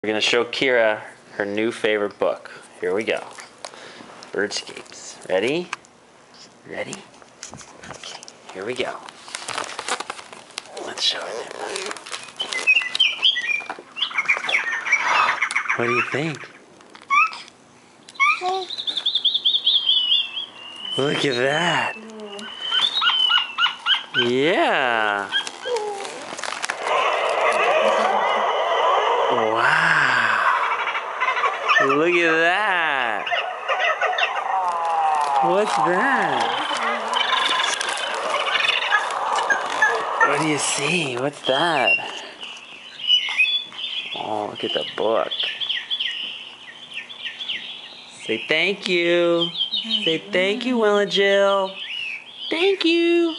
We're gonna show Kira her new favorite book. Here we go. Birdscapes. Ready? Ready? Okay, here we go. Let's show her that book. What do you think? Look at that. Yeah. Wow. Look at that. What's that? What do you see? What's that? Oh, look at the book. Say thank you. Say thank you, Will and Jill. Thank you.